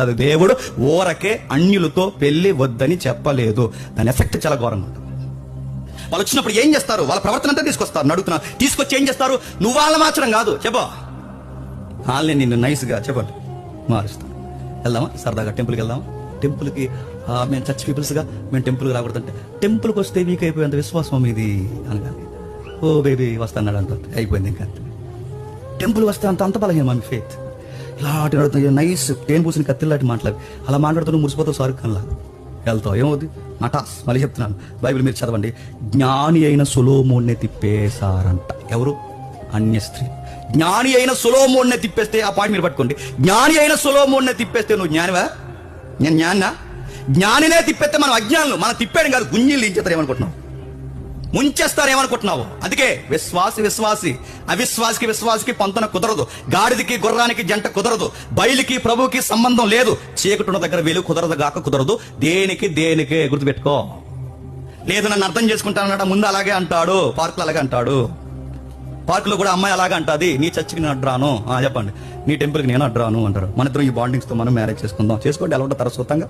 అది దేవుడు ఊరకే అన్యులతో పెళ్లి వద్దని చెప్పలేదు. దాని ఎఫెక్ట్ చాలా ఘోరంగా ఉంటుంది. వాళ్ళు వచ్చినప్పుడు ఏం చేస్తారు? వాళ్ళ ప్రవర్తన అంతా తీసుకొస్తారు. అడుగుతున్నా, తీసుకొచ్చి ఏం చేస్తారు? నువ్వు వాళ్ళ మార్చడం కాదు, చెప్పు వాళ్ళని నిన్ను నైస్గా చెప్పండి మారుస్తాను. వెళ్దామా సరదాగా టెంపుల్కి వెళ్దామా? టెంపుల్కి మేము చర్చ్ పీపుల్స్గా మేము టెంపుల్కి రాకూడదంటే, టెంపుల్కి వస్తే వీక్ అయిపోయేంత విశ్వాసం ఇది అనగానే ఓ బేబీ వస్తాన్నాడు అంత అయిపోయింది. ఇంకా టెంపుల్ వస్తే అంత బలహీనం మీ ఫెయిత్. ఇలాంటి నైస్ తేను పూసిన కత్తిలాంటి మాట్లాడి అలా మాట్లాడుతూ మురిసిపోతావు. సారీ కన్లా వెళ్తావు, ఏమవుద్ది? నటాస్. మళ్ళీ చెప్తున్నాను, బైబిల్ మీరు చదవండి. జ్ఞాని అయిన సొలొమోన్నే తిప్పేశారంట. ఎవరు? అన్య స్త్రీ. జ్ఞాని అయిన సొలొమోన్నే తిప్పేస్తే, ఆ పాయింట్ మీరు పట్టుకోండి. జ్ఞాని అయిన సొలొమోన్నే తిప్పేస్తే నువ్వు జ్ఞానివా? నేను జ్ఞానా? జ్ఞానినే తిప్పేస్తే మనం అజ్ఞానులు. మనం తిప్పాడు కాదు, గుంజీలు దించేస్తారు ఏమనుకుంటున్నావు, ముంచేస్తారేమనుకుంటున్నావు. అందుకే విశ్వాసి విశ్వాసికి పొంతన కుదరదు. గాడిదికి గుర్రానికి జంట కుదరదు. బయలుకి ప్రభువుకి సంబంధం లేదు. చీకటున్న దగ్గర వెలుగు కుదరదు గాక కుదరదు. దేనికే గుర్తుపెట్టుకో. లేదు నన్ను అర్థం చేసుకుంటానట, ముందు అలాగే అంటాడు. పార్కులు అలాగే అంటాడు. పార్కులో కూడా అమ్మాయి అలాగే అంటుంది, నీ చర్చికి నేను అడ్రాను. చెప్పండి, నీ టెంపుల్కి నేను అడ్రాను అంటారు. మన ఇద్దరం ఈ బాండింగ్స్తో మనం మ్యారేజ్ చేసుకుందాం. చేసుకోండి, ఎలా ఉంటారు తరచుతంగా.